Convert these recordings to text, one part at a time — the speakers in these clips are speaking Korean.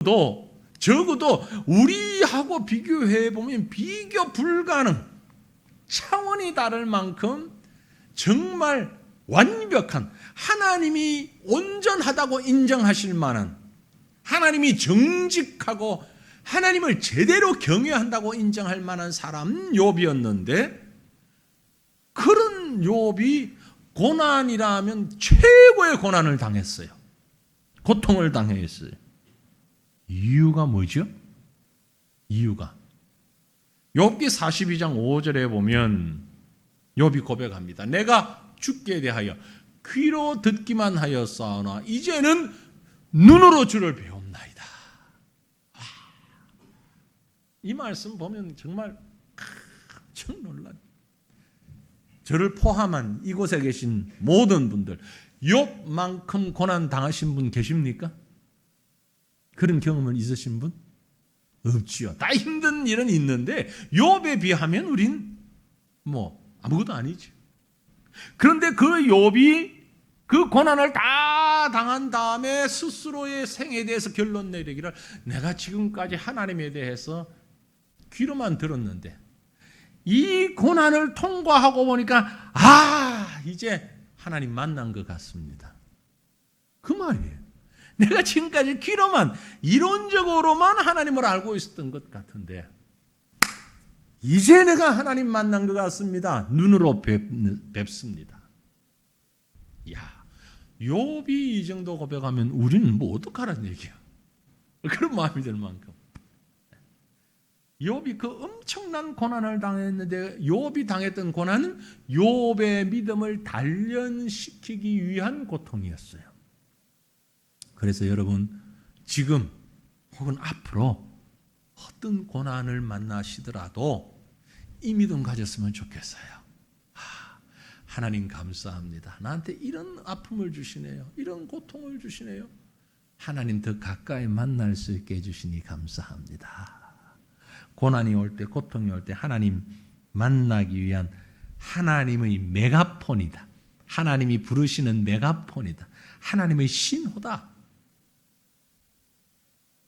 적어도 우리하고 비교해 보면 비교 불가능, 차원이 다를 만큼 정말 완벽한, 하나님이 온전하다고 인정하실 만한, 하나님이 정직하고 하나님을 제대로 경외한다고 인정할 만한 사람 욥이었는데, 그런 욥이 고난이라면 최고의 고난을 당했어요. 고통을 당했어요. 이유가 뭐죠? 이유가 욥기 42장 5절에 보면 욥이 고백합니다. 내가 주께 대하여 귀로 듣기만 하였사오나 이제는 눈으로 주를 배웁나이다. 이 말씀 보면 정말 깜짝 놀라요. 저를 포함한 이곳에 계신 모든 분들, 욥만큼 고난 당하신 분 계십니까? 그런 경험은 있으신 분? 없지요. 다 힘든 일은 있는데 욥에 비하면 우린 아무것도 아니지. 그런데 그 욥이 그 고난을 다 당한 다음에 스스로의 생에 대해서 결론 내리기를, 내가 지금까지 하나님에 대해서 귀로만 들었는데 이 고난을 통과하고 보니까 이제 하나님 만난 것 같습니다. 그 말이에요. 내가 지금까지 귀로만, 이론적으로만 하나님을 알고 있었던 것 같은데 이제 내가 하나님 만난 것 같습니다. 눈으로 뵙습니다. 욥이 이 정도 고백하면 우리는 어떡하라는 얘기야. 그런 마음이 들 만큼 욥이 그 엄청난 고난을 당했는데, 욥이 당했던 고난은 욥의 믿음을 단련시키기 위한 고통이었어요. 그래서 여러분, 지금 혹은 앞으로 어떤 고난을 만나시더라도 이 믿음 가졌으면 좋겠어요. 하나님 감사합니다. 나한테 이런 아픔을 주시네요. 이런 고통을 주시네요. 하나님 더 가까이 만날 수 있게 해주시니 감사합니다. 고난이 올 때, 고통이 올 때 하나님 만나기 위한 하나님의 메가폰이다. 하나님이 부르시는 메가폰이다. 하나님의 신호다.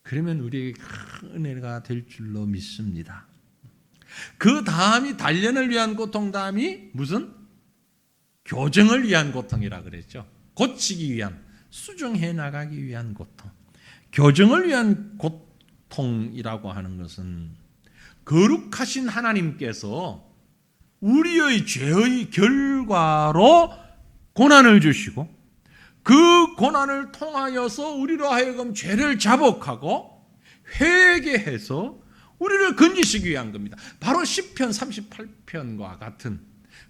그러면 우리에게 큰 은혜가 될 줄로 믿습니다. 그 다음이, 단련을 위한 고통 다음이 무슨? 교정을 위한 고통이라 그랬죠. 고치기 위한, 수정해 나가기 위한 고통. 교정을 위한 고통이라고 하는 것은 거룩하신 하나님께서 우리의 죄의 결과로 고난을 주시고, 그 고난을 통하여서 우리로 하여금 죄를 자복하고 회개해서 우리를 건지시기 위한 겁니다. 바로 시편 38편과 같은,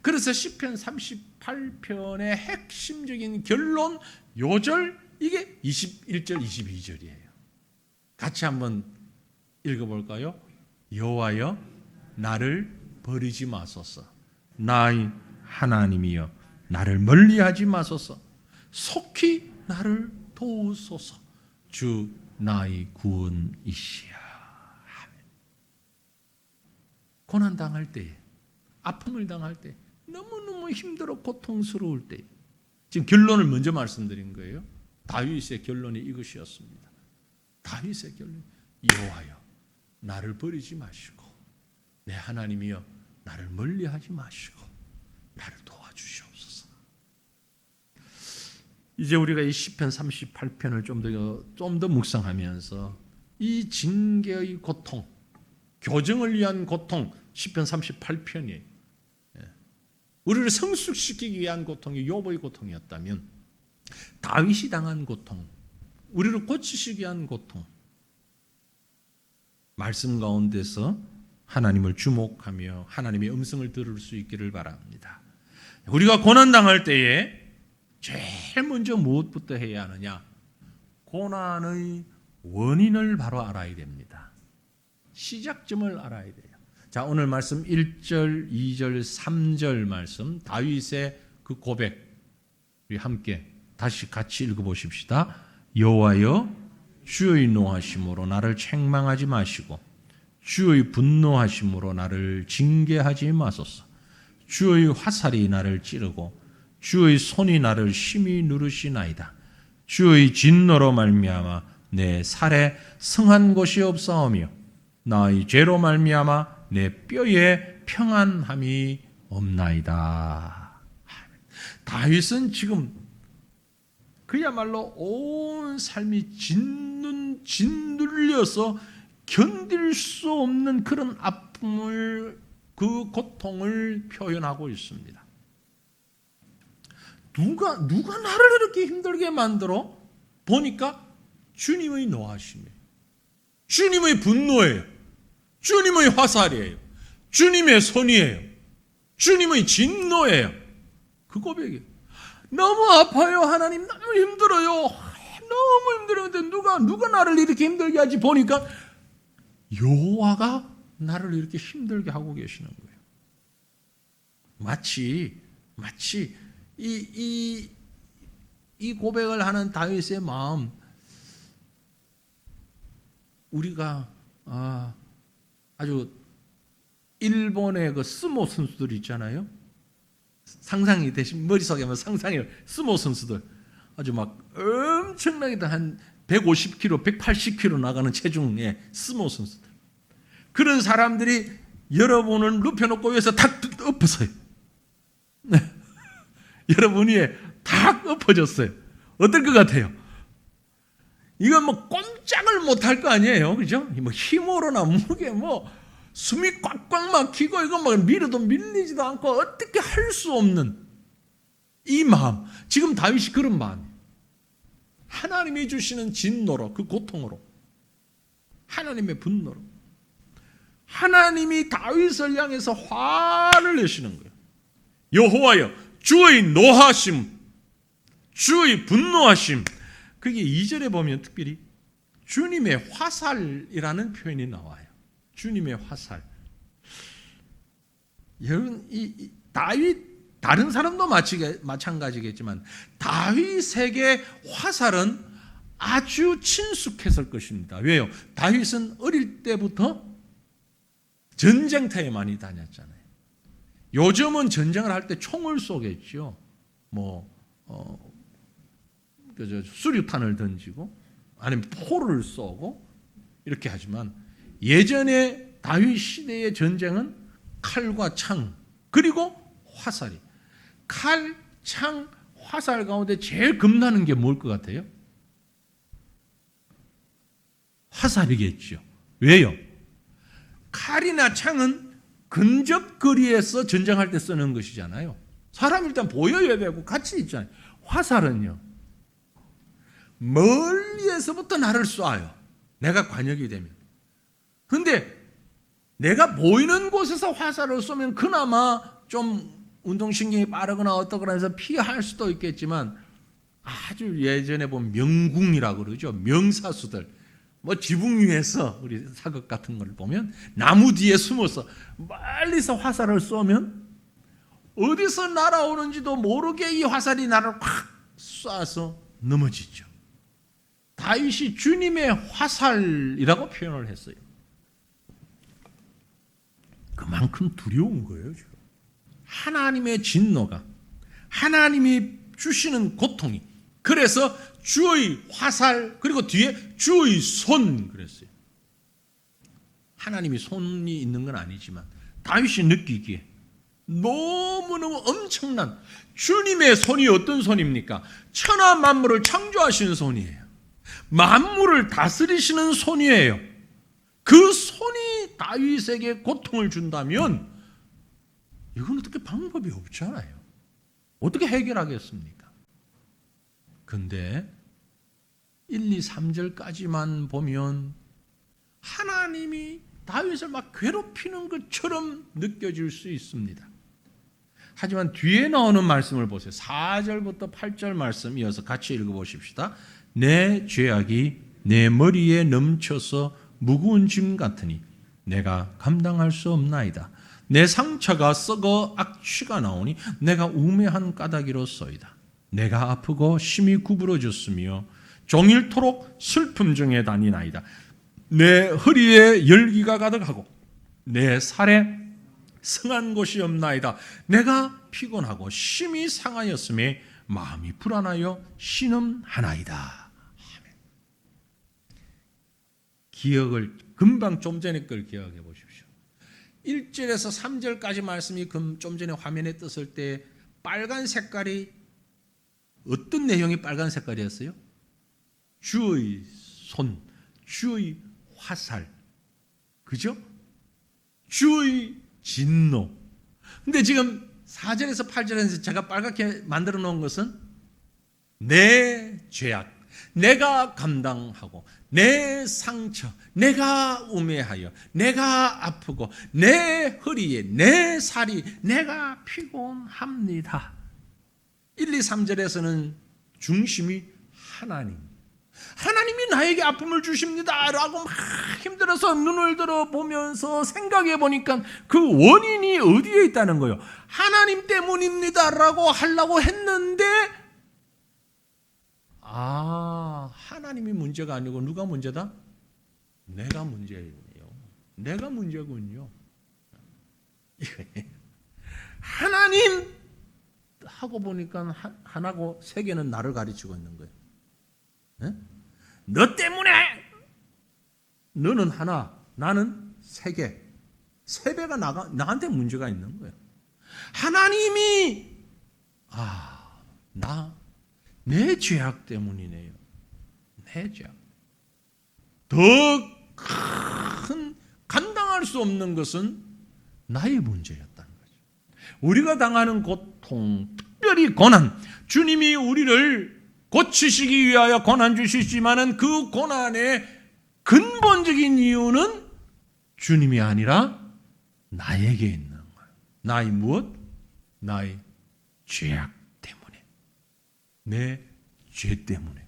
그래서 시편 38편의 핵심적인 결론 요절, 이게 21절 22절이에요. 같이 한번 읽어볼까요? 여호와여 나를 버리지 마소서. 나의 하나님이여 나를 멀리하지 마소서. 속히 나를 도우소서. 주 나의 구원이시야. 고난 당할 때, 아픔을 당할 때, 너무너무 힘들어 고통스러울 때, 지금 결론을 먼저 말씀드린 거예요. 다윗의 결론이 이것이었습니다. 다윗의 결론, 여호와여 나를 버리지 마시고 내 하나님이여 나를 멀리하지 마시고 나를 도와주시옵소서. 이제 우리가 이 시편 38편을 좀 더 묵상하면서 이 징계의 고통, 교정을 위한 고통, 시편 38편이에요. 우리를 성숙시키기 위한 고통이 욥의 고통이었다면, 다윗이 당한 고통, 우리를 고치시기 위한 고통, 말씀 가운데서 하나님을 주목하며 하나님의 음성을 들을 수 있기를 바랍니다. 우리가 고난당할 때에 제일 먼저 무엇부터 해야 하느냐? 고난의 원인을 바로 알아야 됩니다. 시작점을 알아야 돼요. 자, 오늘 말씀 1절, 2절, 3절 말씀, 다윗의 그 고백, 우리 함께 다시 같이 읽어보십시다. 여호와여 주의 노하심으로 나를 책망하지 마시고 주의 분노하심으로 나를 징계하지 마소서. 주의 화살이 나를 찌르고 주의 손이 나를 심히 누르시나이다. 주의 진노로 말미암아 내 살에 성한 곳이 없사오며 나의 죄로 말미암아 내 뼈에 평안함이 없나이다. 다윗은 지금 그야말로 온 삶이 짓눌려서 견딜 수 없는 그런 아픔을, 그 고통을 표현하고 있습니다. 누가 나를 이렇게 힘들게 만들어? 보니까 주님의 노하심이에요. 주님의 분노예요. 주님의 화살이에요. 주님의 손이에요. 주님의 진노예요. 그 고백이에요. 너무 아파요. 하나님 너무 힘들어요. 너무 힘들었는데 누가 나를 이렇게 힘들게 하지? 보니까 여호와가 나를 이렇게 힘들게 하고 계시는 거예요. 마치 이 고백을 하는 다윗의 마음, 우리가 아주 일본의 그 스모 선수들 있잖아요. 상상이 되신, 머릿속에 한번 상상해요. 스모 선수들 아주 막 엄청나게 한 150kg, 180kg 나가는 체중의 스모 선수들. 그런 사람들이 여러분을 눕혀놓고 위에서 탁 엎어서요. 네. 여러분 위에 탁 엎어졌어요. 어떨 것 같아요? 이건 뭐 꼼짝을 못할 거 아니에요, 그죠? 뭐 힘으로나 무게 뭐 숨이 꽉꽉 막히고 이거 막 밀어도 밀리지도 않고 어떻게 할 수 없는 이 마음. 지금 다윗이 그런 마음이에요. 하나님이 주시는 진노로, 그 고통으로, 하나님의 분노로, 하나님이 다윗을 향해서 화를 내시는 거예요. 여호와여, 주의 노하심, 주의 분노하심. 그게 2절에 보면 특별히 주님의 화살이라는 표현이 나와요. 주님의 화살. 여러분, 이 다윗, 다른 사람도 마찬가지겠지만 다윗에게 화살은 아주 친숙했을 것입니다. 왜요? 다윗은 어릴 때부터 전쟁터에 많이 다녔잖아요. 요즘은 전쟁을 할 때 총을 쏘겠죠. 수류탄을 던지고 아니면 포를 쏘고 이렇게 하지만 예전에 다윗 시대의 전쟁은 칼과 창 그리고 화살이, 칼, 창, 화살 가운데 제일 겁나는 게 뭘 것 같아요? 화살이겠죠. 왜요? 칼이나 창은 근접거리에서 전쟁할 때 쓰는 것이잖아요. 사람이 일단 보여야 되고 같이 있잖아요. 화살은요, 멀리에서부터 나를 쏴요. 내가 관역이 되면. 근데 내가 보이는 곳에서 화살을 쏘면 그나마 좀 운동신경이 빠르거나 어떠거나 해서 피할 수도 있겠지만, 아주 예전에 보면 명궁이라고 그러죠. 명사수들. 뭐 지붕 위에서 우리 사극 같은 걸 보면 나무 뒤에 숨어서 멀리서 화살을 쏘면 어디서 날아오는지도 모르게 이 화살이 나를 확 쏴서 넘어지죠. 다윗이 주님의 화살이라고 표현을 했어요. 그만큼 두려운 거예요, 지금. 하나님의 진노가, 하나님이 주시는 고통이. 그래서 주의 화살, 그리고 뒤에 주의 손 그랬어요. 하나님이 손이 있는 건 아니지만 다윗이 느끼기에 너무너무 엄청난 주님의 손이 어떤 손입니까? 천하 만물을 창조하시는 손이에요. 만물을 다스리시는 손이에요. 그 손이 다윗에게 고통을 준다면 이건 어떻게 방법이 없잖아요. 어떻게 해결하겠습니까? 근데 1, 2, 3절까지만 보면 하나님이 다윗을 막 괴롭히는 것처럼 느껴질 수 있습니다. 하지만 뒤에 나오는 말씀을 보세요. 4절부터 8절 말씀 이어서 같이 읽어보십시다. 내 죄악이 내 머리에 넘쳐서 무거운 짐 같으니 내가 감당할 수 없나이다. 내 상처가 썩어 악취가 나오니 내가 우매한 까닭이로소이다. 내가 아프고 심히 구부러졌으며 종일토록 슬픔 중에 다니나이다. 내 허리에 열기가 가득하고 내 살에 성한 곳이 없나이다. 내가 피곤하고 심히 상하였음에 마음이 불안하여 신음하나이다. 기억을 금방 좀 전에 걸 기억해 보십시오. 1절에서 3절까지 말씀이 좀 전에 화면에 떴을 때 빨간 색깔이 어떤 내용이 빨간 색깔이었어요? 주의 손, 주의 화살, 그죠? 주의 진노. 근데 지금 4절에서 8절에서 제가 빨갛게 만들어 놓은 것은 내 죄악, 내가 감당하고 내 상처, 내가 우매하여 내가 아프고 내 허리에 내 살이 내가 피곤합니다. 1, 2, 3절에서는 중심이 하나님이 나에게 아픔을 주십니다 라고 막 힘들어서 눈을 들어 보면서 생각해 보니까 그 원인이 어디에 있다는 거예요. 하나님 때문입니다 라고 하려고 했는데 하나님이 문제가 아니고 누가 문제다? 내가 문제예요. 내가 문제군요. 하나님 하고 보니까 하나고 세 개는 나를 가르치고 있는 거예요. 네? 너 때문에 너는 하나, 나는 세 개. 세 배가 나한테 문제가 있는 거예요. 하나님이 내 죄악 때문이네요. 내 죄악. 더 큰 감당할 수 없는 것은 나의 문제였다는 거죠. 우리가 당하는 고통, 특별히 고난, 주님이 우리를 고치시기 위하여 고난 주시지만은 그 고난의 근본적인 이유는 주님이 아니라 나에게 있는 거예요. 나의 무엇? 나의 죄악 때문에. 내 죄 때문에.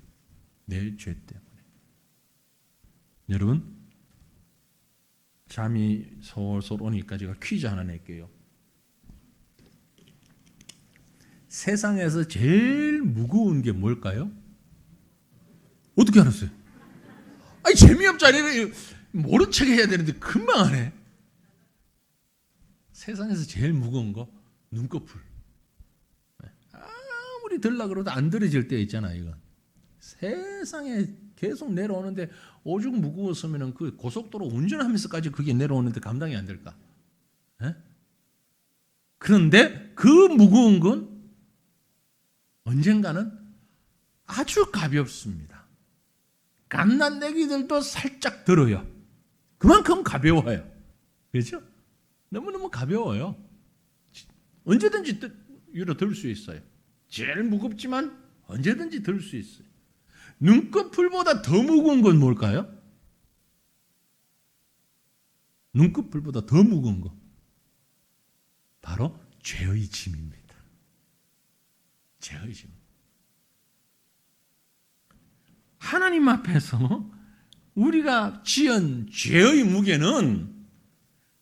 내 죄 때문에. 여러분, 잠이 솔솔 오니까 제가 퀴즈 하나 낼게요. 세상에서 제일 무거운 게 뭘까요? 어떻게 알았어요? 아니, 재미없잖아요. 모른 척 해야 되는데 금방 하네. 세상에서 제일 무거운 거 눈꺼풀. 아무리 들라 그래도 안 들어질 때 있잖아요. 이건 세상에 계속 내려오는데 오죽 무거웠으면 그 고속도로 운전하면서까지 그게 내려오는데 감당이 안 될까? 에? 그런데 그 무거운 건 언젠가는 아주 가볍습니다. 갓난애기들도 살짝 들어요. 그만큼 가벼워요. 그렇죠? 너무너무 가벼워요. 언제든지 위로 들 수 있어요. 제일 무겁지만 언제든지 들 수 있어요. 눈꺼풀보다 더 무거운 건 뭘까요? 눈꺼풀보다 더 무거운 거. 바로 죄의 짐입니다. 죄의 짐. 하나님 앞에서 우리가 지은 죄의 무게는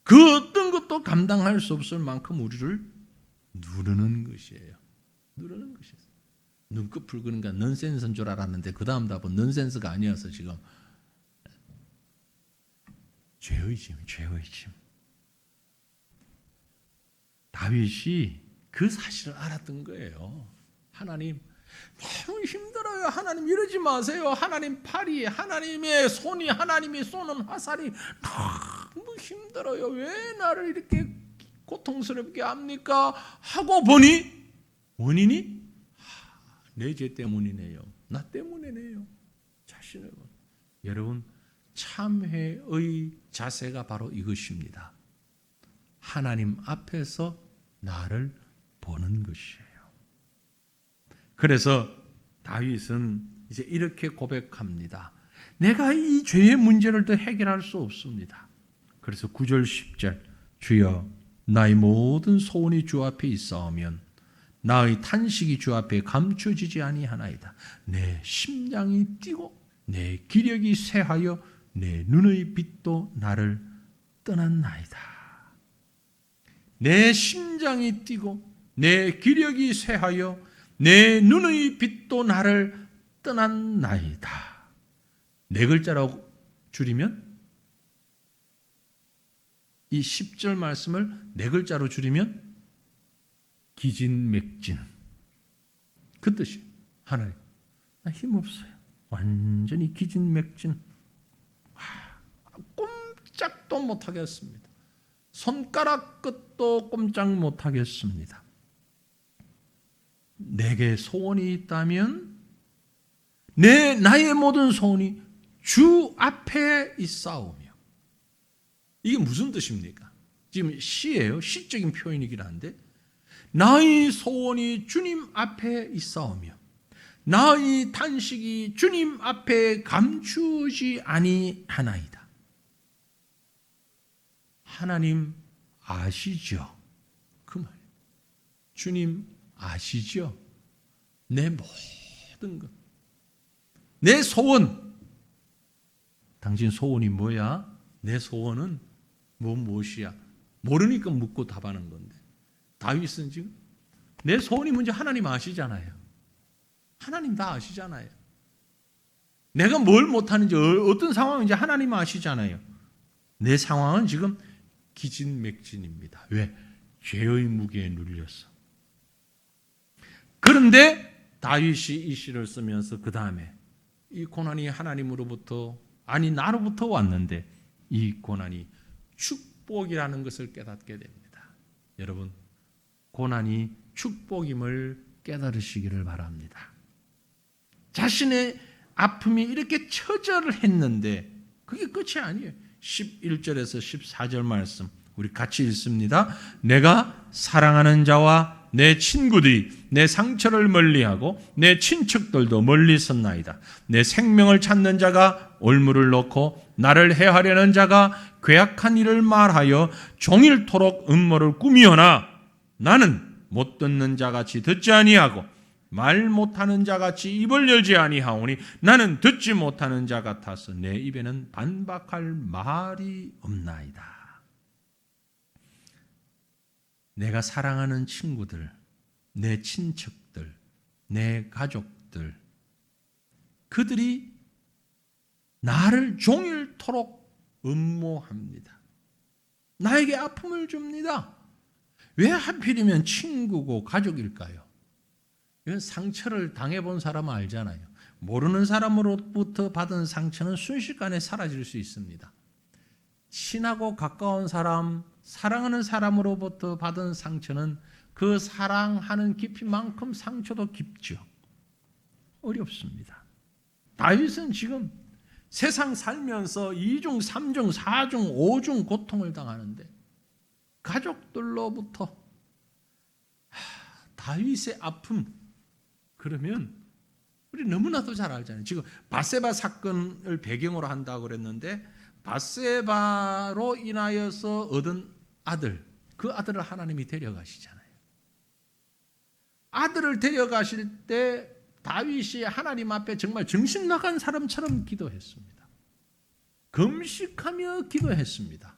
그 어떤 것도 감당할 수 없을 만큼 우리를 누르는 것이에요. 누르는 것이에요. 눈꺼풀 그러니까 넌센스인 줄 알았는데 그 다음 답은 넌센스가 아니어서 지금 죄의 짐, 죄의 짐. 다윗이 그 사실을 알았던 거예요. 하나님 너무 힘들어요. 하나님 이러지 마세요. 하나님 팔이, 하나님의 손이, 하나님이 쏘는 화살이 너무 힘들어요. 왜 나를 이렇게 고통스럽게 합니까? 하고 보니 원인이 내 죄 때문이네요. 나 때문이네요. 자신을. 여러분, 참회의 자세가 바로 이것입니다. 하나님 앞에서 나를 보는 것이에요. 그래서 다윗은 이제 이렇게 고백합니다. 내가 이 죄의 문제를 더 해결할 수 없습니다. 그래서 9절 10절 주여 나의 모든 소원이 주 앞에 있사오면 나의 탄식이 주 앞에 감춰지지 아니하나이다. 내 심장이 뛰고 내 기력이 쇠하여 내 눈의 빛도 나를 떠났나이다. 내 심장이 뛰고 내 기력이 쇠하여 내 눈의 빛도 나를 떠났나이다. 네 글자라고 줄이면 이 10절 말씀을 네 글자로 줄이면 기진맥진. 그 뜻이 하나님 나 힘없어요. 완전히 기진맥진. 꼼짝도 못하겠습니다. 손가락 끝도 꼼짝 못하겠습니다. 내게 소원이 있다면 나의 모든 소원이 주 앞에 있사오며. 이게 무슨 뜻입니까? 지금 시예요. 시적인 표현이긴 한데 나의 소원이 주님 앞에 있사오며 나의 탄식이 주님 앞에 감추지 아니하나이다. 하나님 아시죠? 그 말. 주님 아시죠? 내 모든 것. 내 소원. 당신 소원이 뭐야? 내 소원은 무엇이야? 모르니까 묻고 답하는 건데. 다윗은 지금 내 소원이 뭔지 하나님 아시잖아요. 하나님 다 아시잖아요. 내가 뭘 못하는지 어떤 상황인지 하나님 아시잖아요. 내 상황은 지금 기진맥진입니다. 왜? 죄의 무게에 눌려서. 그런데 다윗이 이 시를 쓰면서 그 다음에 이 고난이 하나님으로부터 아니 나로부터 왔는데 이 고난이 축복이라는 것을 깨닫게 됩니다. 여러분 고난이 축복임을 깨달으시기를 바랍니다. 자신의 아픔이 이렇게 처절을 했는데 그게 끝이 아니에요. 11절에서 14절 말씀 우리 같이 읽습니다. 내가 사랑하는 자와 내 친구들이 내 상처를 멀리하고 내 친척들도 멀리 섰나이다. 내 생명을 찾는 자가 올무를 놓고 나를 해하려는 자가 괴악한 일을 말하여 종일토록 음모를 꾸미오나 나는 못 듣는 자같이 듣지 아니하고 말 못하는 자같이 입을 열지 아니하오니 나는 듣지 못하는 자 같아서 내 입에는 반박할 말이 없나이다. 내가 사랑하는 친구들, 내 친척들, 내 가족들, 그들이 나를 종일토록 음모합니다. 나에게 아픔을 줍니다. 왜 하필이면 친구고 가족일까요? 이건 상처를 당해본 사람은 알잖아요. 모르는 사람으로부터 받은 상처는 순식간에 사라질 수 있습니다. 친하고 가까운 사람, 사랑하는 사람으로부터 받은 상처는 그 사랑하는 깊이만큼 상처도 깊죠. 어렵습니다. 다윗은 지금 세상 살면서 2중, 3중, 4중, 5중 고통을 당하는데 가족들로부터 다윗의 아픔, 그러면 우리 너무나도 잘 알잖아요. 지금 밧세바 사건을 배경으로 한다고 그랬는데 밧세바로 인하여서 얻은 아들, 그 아들을 하나님이 데려가시잖아요. 아들을 데려가실 때 다윗이 하나님 앞에 정말 정신 나간 사람처럼 기도했습니다. 금식하며 기도했습니다.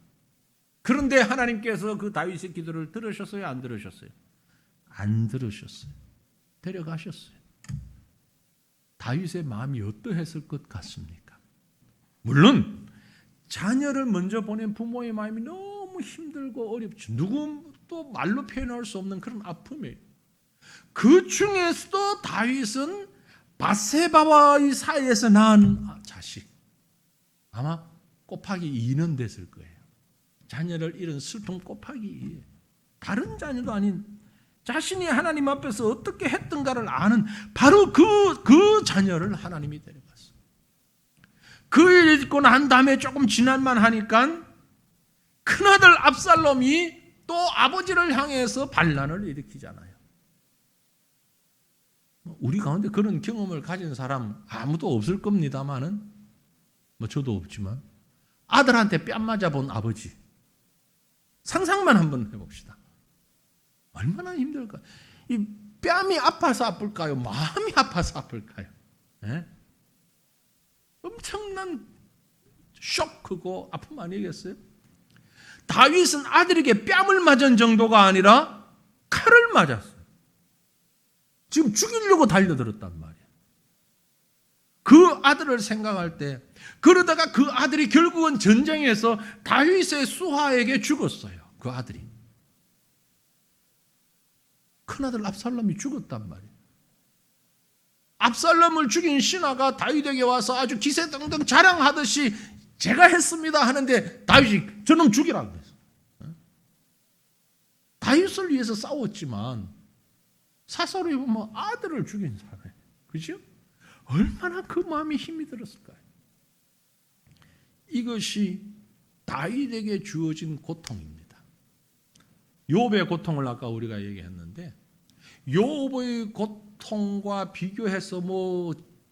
그런데 하나님께서 그 다윗의 기도를 들으셨어요? 안 들으셨어요? 안 들으셨어요. 데려가셨어요. 다윗의 마음이 어떠했을 것 같습니까? 물론 자녀를 먼저 보낸 부모의 마음이 너무 힘들고 어렵죠. 누구도 말로 표현할 수 없는 그런 아픔이에요. 그 중에서도 다윗은 밧세바와의 사이에서 낳은 자식, 아마 곱하기 2는 됐을 거예요. 자녀를 잃은 슬픔 곱하기 2. 다른 자녀도 아닌 자신이 하나님 앞에서 어떻게 했던가를 아는 바로 그 자녀를 하나님이 데려갔어요. 그 일 있고 난 다음에 조금 지날만 하니까 큰아들 압살롬이 또 아버지를 향해서 반란을 일으키잖아요. 우리 가운데 그런 경험을 가진 사람 아무도 없을 겁니다만은 저도 없지만 아들한테 뺨 맞아본 아버지 상상만 한번 해봅시다. 얼마나 힘들까? 이 뺨이 아파서 아플까요? 마음이 아파서 아플까요? 네? 엄청난 쇼크고 아픔 아니겠어요? 다윗은 아들에게 뺨을 맞은 정도가 아니라 칼을 맞았어요. 지금 죽이려고 달려들었단 말이에요. 그 아들을 생각할 때 그러다가 그 아들이 결국은 전쟁에서 다윗의 수하에게 죽었어요. 그 아들이. 큰아들 압살롬이 죽었단 말이에요. 압살롬을 죽인 신하가 다윗에게 와서 아주 기세등등 자랑하듯이 제가 했습니다 하는데 다윗이 저놈 죽이라고 했어. 다윗을 위해서 싸웠지만 사사로이 보면 아들을 죽인 사람이에요. 그죠? 얼마나 그 마음이 힘이 들었을까요? 이것이 다윗에게 주어진 고통입니다. 욥의 고통을 아까 우리가 얘기했는데 욥의 고통과 비교해서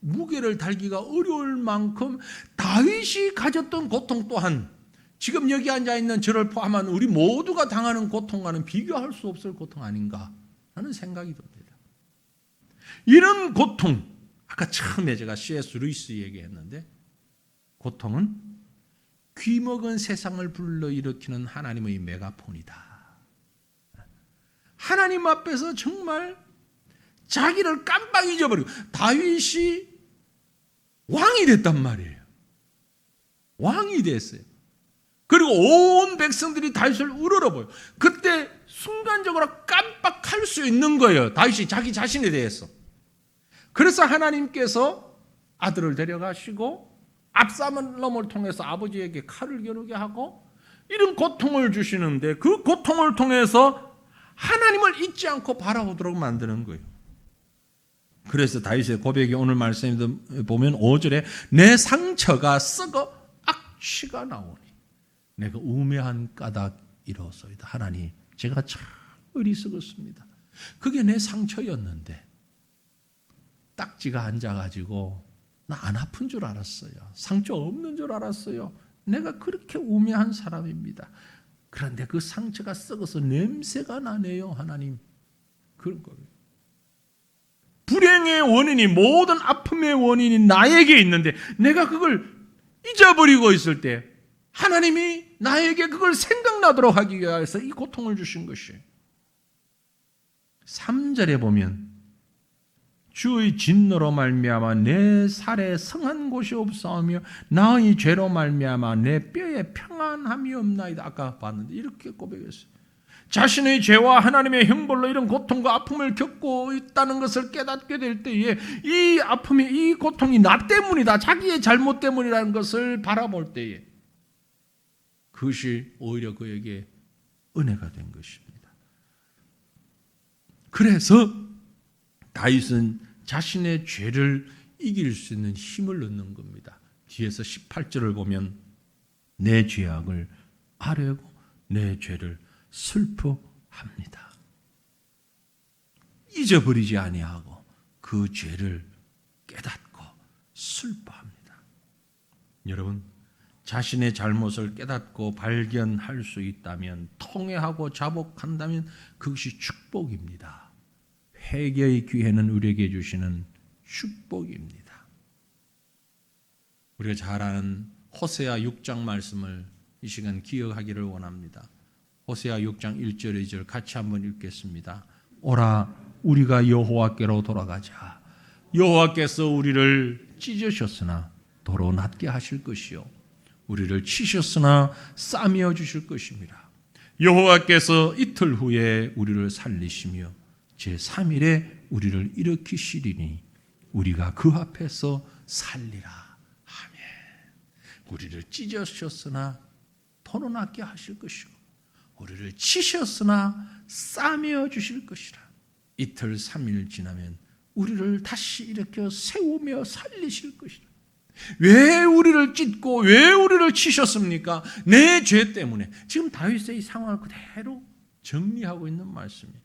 무게를 달기가 어려울 만큼 다윗이 가졌던 고통 또한 지금 여기 앉아 있는 저를 포함한 우리 모두가 당하는 고통과는 비교할 수 없을 고통 아닌가 하는 생각이 듭니다. 이런 고통, 아까 처음에 제가 C.S. 루이스 얘기했는데 고통은 귀먹은 세상을 불러일으키는 하나님의 메가폰이다. 하나님 앞에서 정말 자기를 깜빡 잊어버리고 다윗이 왕이 됐단 말이에요. 왕이 됐어요. 그리고 온 백성들이 다윗을 우러러보요. 그때 순간적으로 깜빡할 수 있는 거예요. 다윗이 자기 자신에 대해서. 그래서 하나님께서 아들을 데려가시고 압살롬을 통해서 아버지에게 칼을 겨누게 하고 이런 고통을 주시는데 그 고통을 통해서 하나님을 잊지 않고 바라보도록 만드는 거예요. 그래서 다윗의 고백이 오늘 말씀에 보면 5절에 내 상처가 썩어 악취가 나오니 내가 우매한 까닭이로소이다. 하나님, 제가 참 어리석었습니다. 그게 내 상처였는데 딱지가 앉아가지고 나 안 아픈 줄 알았어요. 상처 없는 줄 알았어요. 내가 그렇게 우매한 사람입니다. 그런데 그 상처가 썩어서 냄새가 나네요. 하나님, 그런 거예요. 불행의 원인이, 모든 아픔의 원인이 나에게 있는데 내가 그걸 잊어버리고 있을 때 하나님이 나에게 그걸 생각나도록 하기 위해서 이 고통을 주신 것이에요. 3절에 보면 주의 진노로 말미암아 내 살에 성한 곳이 없사오며 나의 죄로 말미암아 내 뼈에 평안함이 없나이다. 아까 봤는데 이렇게 고백했어요. 자신의 죄와 하나님의 형벌로 이런 고통과 아픔을 겪고 있다는 것을 깨닫게 될 때에 이 아픔이, 이 고통이 나 때문이다, 자기의 잘못 때문이라는 것을 바라볼 때에 그것이 오히려 그에게 은혜가 된 것입니다. 그래서 다윗은 자신의 죄를 이길 수 있는 힘을 얻는 겁니다. 뒤에서 18절을 보면 내 죄악을 아뢰고 내 죄를 슬퍼합니다. 잊어버리지 아니하고 그 죄를 깨닫고 슬퍼합니다. 여러분, 자신의 잘못을 깨닫고 발견할 수 있다면, 통회하고 자복한다면 그것이 축복입니다. 회개의 기회는 우리에게 주시는 축복입니다. 우리가 잘 아는 호세아 6장 말씀을 이 시간 기억하기를 원합니다. 호세아 6장 1절 2절 같이 한번 읽겠습니다. 오라, 우리가 여호와께로 돌아가자. 여호와께서 우리를 찢으셨으나 도로 낫게 하실 것이요 우리를 치셨으나 싸매어 주실 것입니다. 여호와께서 이틀 후에 우리를 살리시며 제3일에 우리를 일으키시리니 우리가 그 앞에서 살리라. 아멘. 우리를 찢으셨으나 도로 낫게 하실 것이고 우리를 치셨으나 싸매어 주실 것이라. 이틀 3일 지나면 우리를 다시 일으켜 세우며 살리실 것이라. 왜 우리를 찢고 왜 우리를 치셨습니까? 내 죄 때문에. 지금 다윗의 이 상황을 그대로 정리하고 있는 말씀이에요.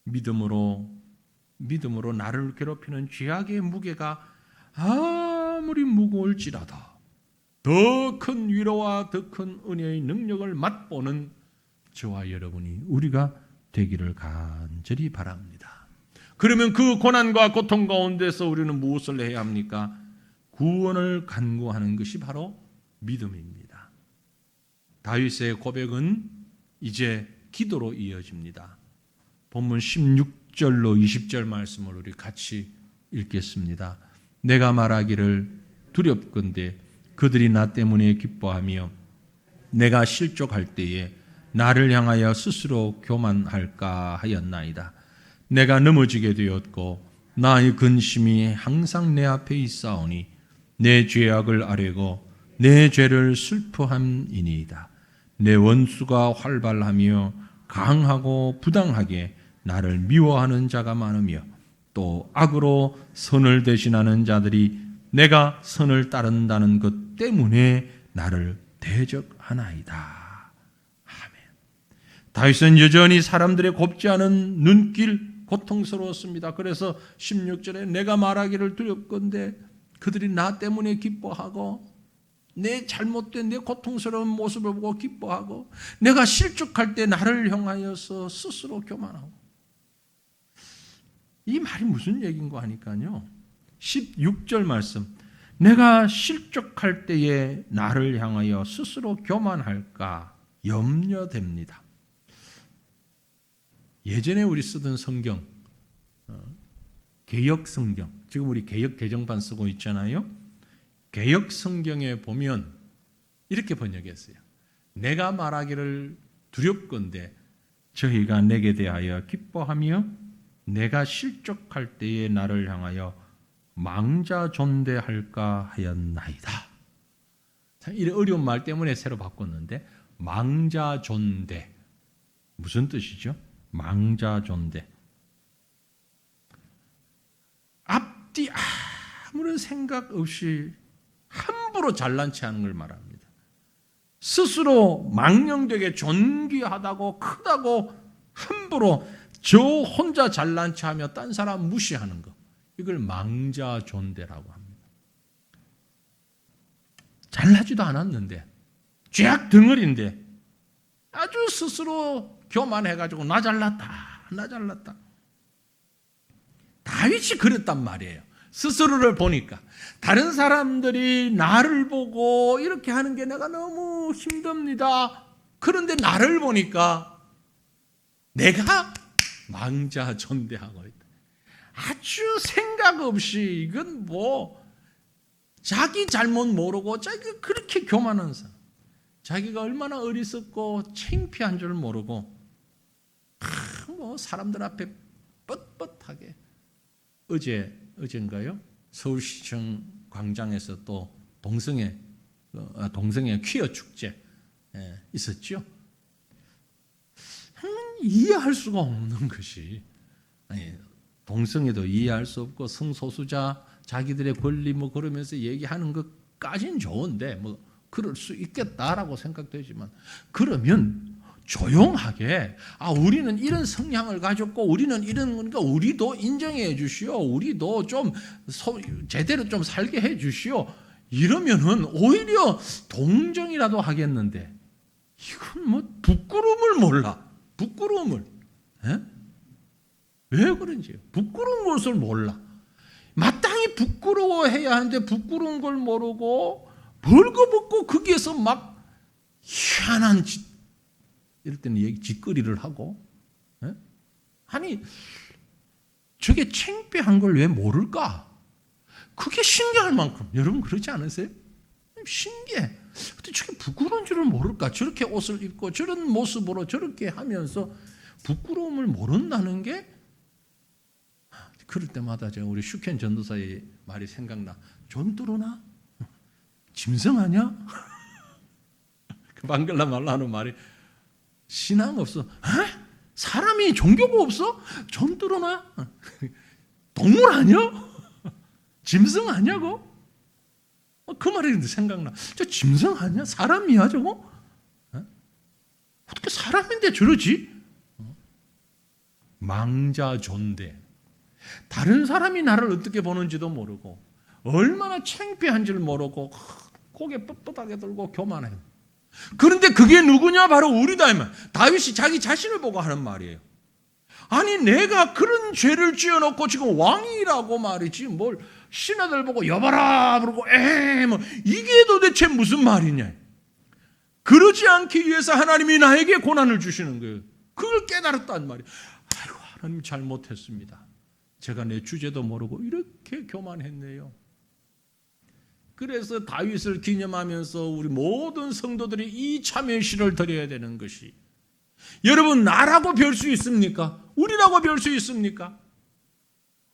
믿음으로 나를 괴롭히는 죄악의 무게가 아무리 무거울지라도 더 큰 위로와 더 큰 은혜의 능력을 맛보는 저와 여러분이 우리가 되기를 간절히 바랍니다. 그러면 그 고난과 고통 가운데서 우리는 무엇을 해야 합니까? 구원을 간구하는 것이 바로 믿음입니다. 다윗의 고백은 이제 기도로 이어집니다. 본문 16절로 20절 말씀을 우리 같이 읽겠습니다. 내가 말하기를 두렵건대 그들이 나 때문에 기뻐하며 내가 실족할 때에 나를 향하여 스스로 교만할까 하였나이다. 내가 넘어지게 되었고 나의 근심이 항상 내 앞에 있사오니 내 죄악을 아뢰고 내 죄를 슬퍼함이니이다. 내 원수가 활발하며 강하고 부당하게 나를 미워하는 자가 많으며 또 악으로 선을 대신하는 자들이 내가 선을 따른다는 것 때문에 나를 대적하나이다. 아멘. 다윗은 여전히 사람들의 곱지 않은 눈길 고통스러웠습니다. 그래서 16절에 내가 말하기를 두렵건대 그들이 나 때문에 기뻐하고 내 잘못된 내 고통스러운 모습을 보고 기뻐하고 내가 실족할 때 나를 향하여서 스스로 교만하고. 이 말이 무슨 얘기인가 하니까요, 16절 말씀, 내가 실족할 때에 나를 향하여 스스로 교만할까 염려됩니다. 예전에 우리 쓰던 성경, 개역 성경, 지금 우리 개역 개정판 쓰고 있잖아요. 개역 성경에 보면 이렇게 번역했어요. 내가 말하기를 두렵건대 저희가 내게 대하여 기뻐하며 내가 실족할 때에 나를 향하여 망자존대할까 하였나이다. 참, 이 어려운 말 때문에 새로 바꿨는데, 망자존대 무슨 뜻이죠? 망자존대. 앞뒤 아무런 생각 없이 함부로 잘난 체 하는 걸 말합니다. 스스로 망령되게 존귀하다고 크다고 함부로 저 혼자 잘난 체 하며 딴 사람 무시하는 거, 이걸 망자존대라고 합니다. 잘나지도 않았는데 쥐약 덩어리인데 아주 스스로 교만해가지고 나 잘났다, 나 잘났다. 다윗이 그랬단 말이에요. 스스로를 보니까 다른 사람들이 나를 보고 이렇게 하는 게 내가 너무 힘듭니다. 그런데 나를 보니까 내가 망자존대하고 있다. 아주 생각 없이, 이건 뭐 자기 잘못 모르고 자기가 그렇게 교만한 사람, 자기가 얼마나 어리석고 창피한 줄 모르고 뭐 사람들 앞에 뻣뻣하게. 어젠가요? 서울시청 광장에서 또 동성애 퀴어 축제 있었죠. 이해할 수가 없는 것이, 아니, 동성애도 이해할 수 없고 성소수자 자기들의 권리 뭐 그러면서 얘기하는 것까지는 좋은데 뭐 그럴 수 있겠다라고 생각되지만, 그러면 조용하게 우리는 이런 성향을 가졌고 우리는 이런 거니까 우리도 인정해 주시오, 우리도 좀 제대로 좀 살게 해 주시오, 이러면은 오히려 동정이라도 하겠는데, 이건 뭐 부끄러움을 몰라. 부끄러움을. 왜 그런지요? 부끄러운 것을 몰라. 마땅히 부끄러워해야 하는데 부끄러운 걸 모르고 벌거벗고 거기에서 막 희한한 짓, 이럴 때는 짓거리를 하고. 아니, 저게 창피한 걸 왜 모를까? 그게 신기할 만큼. 여러분 그러지 않으세요? 신기해. 어떻게 저게 부끄러운 줄을 모를까? 저렇게 옷을 입고 저런 모습으로 저렇게 하면서 부끄러움을 모른다는 게, 그럴 때마다 제가 우리 슈켄 전도사의 말이 생각나. 좀 뚫어나? 짐승하냐? 그 방글라 말로 하는 말이, 신앙 없어. 사람이 종교가 없어? 좀 뚫어나? 동물 아니야? 짐승 아니냐고? 그 말이 생각나. 저 짐승 아니야? 사람이야 저거? 어떻게 사람인데 저러지? 망자존대. 다른 사람이 나를 어떻게 보는지도 모르고 얼마나 창피한지를 모르고 고개 뻣뻣하게 들고 교만해. 그런데 그게 누구냐? 바로 우리다. 다윗이 자기 자신을 보고 하는 말이에요. 아니, 내가 그런 죄를 지어놓고 지금 왕이라고 말이지 뭘 신하들 보고 여봐라 그러고 뭐 이게 도대체 무슨 말이냐. 그러지 않기 위해서 하나님이 나에게 고난을 주시는 거예요. 그걸 깨달았단 말이에요. 아이고, 하나님 잘못했습니다. 제가 내 주제도 모르고 이렇게 교만했네요. 그래서 다윗을 기념하면서 우리 모든 성도들이 이 참회시를 드려야 되는 것이, 여러분 나라고 별 수 있습니까? 우리라고 별 수 있습니까?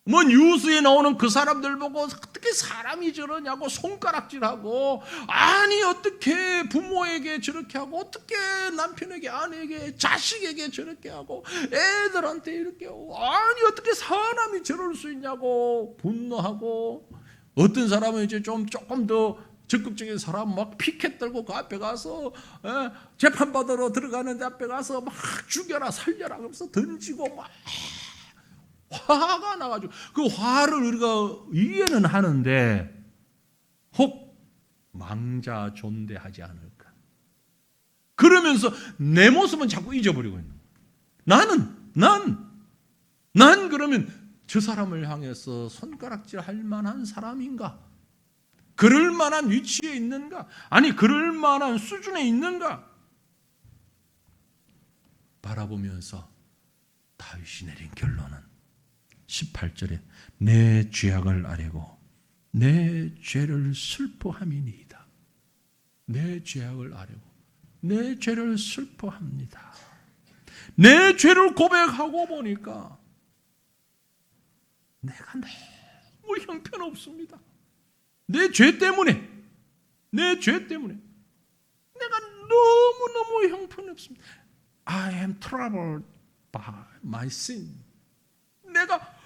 뭐 뉴스에 나오는 그 사람들 보고 어떻게 사람이 저러냐고 손가락질하고, 아니 어떻게 부모에게 저렇게 하고, 어떻게 남편에게, 아내에게, 자식에게 저렇게 하고, 애들한테 이렇게 하고, 아니 어떻게 사람이 저럴 수 있냐고 분노하고, 어떤 사람은 이제 조금 더 적극적인 사람 막 피켓 들고 그 앞에 가서 재판받으러 들어가는데 앞에 가서 막 죽여라 살려라 그러면서 던지고 막 화가 나가지고, 그 화를 우리가 이해는 하는데 혹 망자 존대하지 않을까, 그러면서 내 모습은 자꾸 잊어버리고 있는 거야. 난 그러면 저 사람을 향해서 손가락질 할 만한 사람인가? 그럴 만한 위치에 있는가? 아니 그럴 만한 수준에 있는가? 바라보면서 다윗이 내린 결론은 18절에 내 죄악을 아뢰고 내 죄를 슬퍼함이니이다. 내 죄악을 아뢰고 내 죄를 슬퍼합니다. 내 죄를 고백하고 보니까 내가 너무 형편없습니다. 내 죄 때문에 내가 너무너무 형편없습니다. I am troubled by my sin. 내가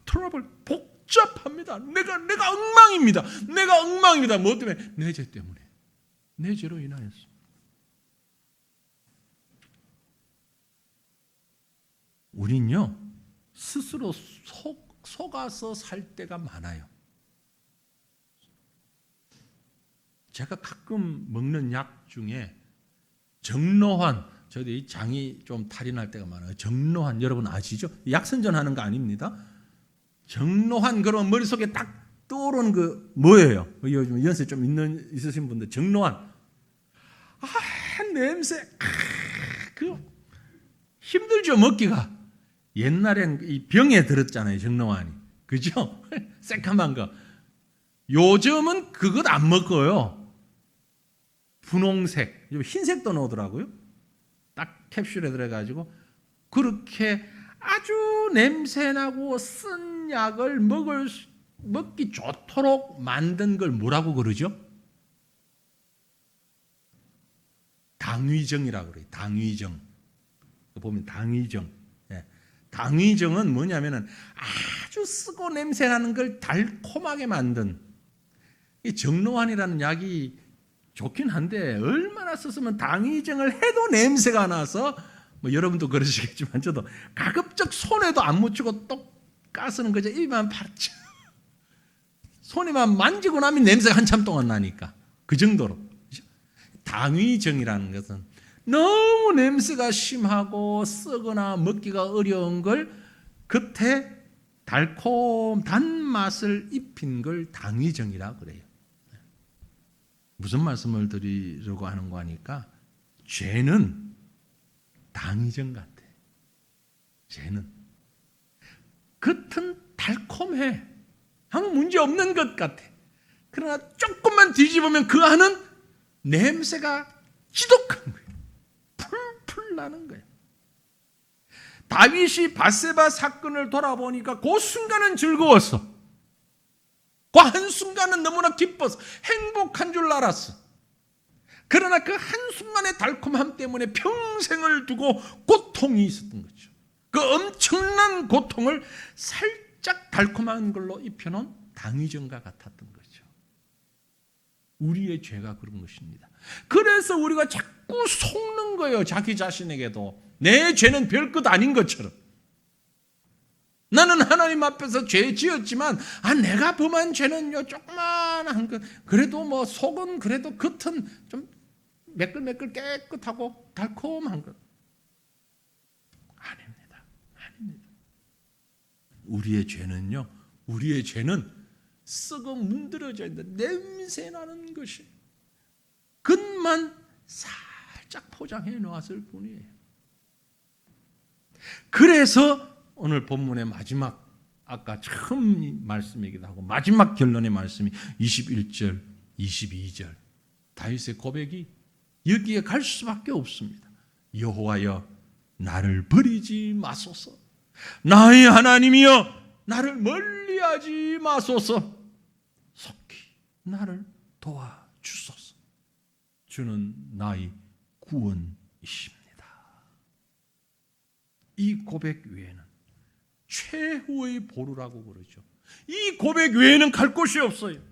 트러블 복잡합니다. 내가 엉망입니다. 뭐 때문에? 내 죄 때문에. 내 죄로 인하여서. 우린요 스스로 속아서 살 때가 많아요. 제가 가끔 먹는 약 중에 정로환, 저도 이 장이 좀 탈이 날 때가 많아요. 정로환 여러분 아시죠? 약선전하는 거 아닙니다. 정로환, 그러면 머릿속에 딱 떠오르는 그 뭐예요? 요즘 연세 좀 있으신 분들 정로환. 냄새. 그 힘들죠 먹기가. 옛날엔 이 병에 들었잖아요 정로환이. 그죠? 새까만 거. 요즘은 그것 안 먹어요. 분홍색, 흰색도 나오더라고요. 딱 캡슐에 들어가지고 그렇게 아주 냄새나고 쓴 약을 먹기 좋도록 만든 걸 뭐라고 그러죠? 당위정이라고 그래요. 당위정. 보면 당위정. 당위정은 뭐냐면은 아주 쓰고 냄새나는 걸 달콤하게 만든, 이 정로환이라는 약이 좋긴 한데 얼마나 썼으면 당위정을 해도 냄새가 나서, 뭐 여러분도 그러시겠지만 저도 가급적 손에도 안 묻히고 똑 까서는 그저 입만 바르죠. 손에만 만지고 나면 냄새가 한참 동안 나니까 그 정도로. 당위정이라는 것은 너무 냄새가 심하고 쓰거나 먹기가 어려운 걸 겉에 달콤 단맛을 입힌 걸 당위정이라고 그래요. 무슨 말씀을 드리려고 하는 거 하니까, 죄는 당위정 같아. 죄는 겉은 달콤해, 아무 문제 없는 것 같아. 그러나 조금만 뒤집으면 그 안은 냄새가 지독한 거예요. 풀풀 나는 거예요. 다윗이 밧세바 사건을 돌아보니까 그 순간은 즐거웠어. 그 한순간은 너무나 기뻤어. 행복한 줄 알았어. 그러나 그 한순간의 달콤함 때문에 평생을 두고 고통이 있었던 거죠. 그 엄청난 고통을 살짝 달콤한 걸로 입혀놓은 당위정과 같았던 거죠. 우리의 죄가 그런 것입니다. 그래서 우리가 자꾸 속는 거예요. 자기 자신에게도. 내 죄는 별것 아닌 것처럼. 나는 하나님 앞에서 죄 지었지만 내가 범한 죄는요 조그만한 것, 그래도 뭐 속은 그래도 겉은 좀 매끌매끌 깨끗하고 달콤한 것. 아닙니다. 우리의 죄는 썩어 문드러져 있는 냄새 나는 것이, 겉만 살짝 포장해 놓았을 뿐이에요. 그래서 오늘 본문의 마지막, 아까 처음 말씀이기도 하고 마지막 결론의 말씀이 21절, 22절 다윗의 고백이 여기에 갈 수밖에 없습니다. 여호와여 나를 버리지 마소서. 나의 하나님이여 나를 멀리하지 마소서. 속히 나를 도와주소서. 주는 나의 구원이십니다. 이 고백 외에는 최후의 보루라고 그러죠. 이 고백 외에는 갈 곳이 없어요.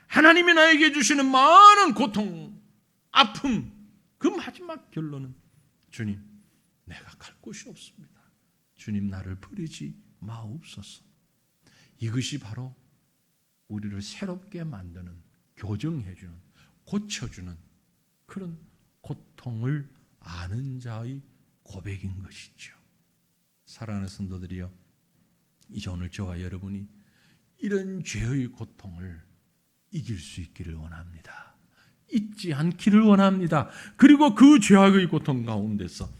하나님이 나에게 주시는 많은 고통, 아픔, 그 마지막 결론은 주님, 내가 갈 곳이 없습니다. 주님, 나를 버리지 마옵소서. 이것이 바로 우리를 새롭게 만드는, 교정해주는, 고쳐주는 그런 고통을 아는 자의 고백인 것이죠. 사랑하는 성도들이여, 이제 오늘 저와 여러분이 이런 죄의 고통을 이길 수 있기를 원합니다. 잊지 않기를 원합니다. 그리고 그 죄악의 고통 가운데서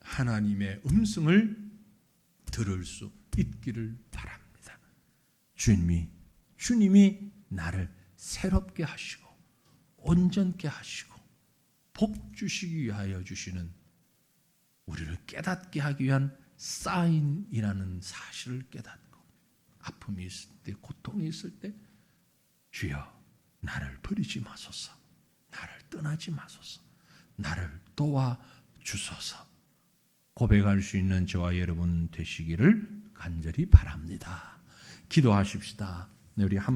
하나님의 음성을 들을 수 있기를 바랍니다. 주님이 나를 새롭게 하시고 온전케 하시고 복 주시기 위하여 주시는, 우리를 깨닫게 하기 위한 사인이라는 사실을 깨닫고, 아픔이 있을 때, 고통이 있을 때 주여 나를 버리지 마소서, 나를 떠나지 마소서, 나를 도와주소서 고백할 수 있는 저와 여러분 되시기를 간절히 바랍니다. 기도하십시다. 우리 한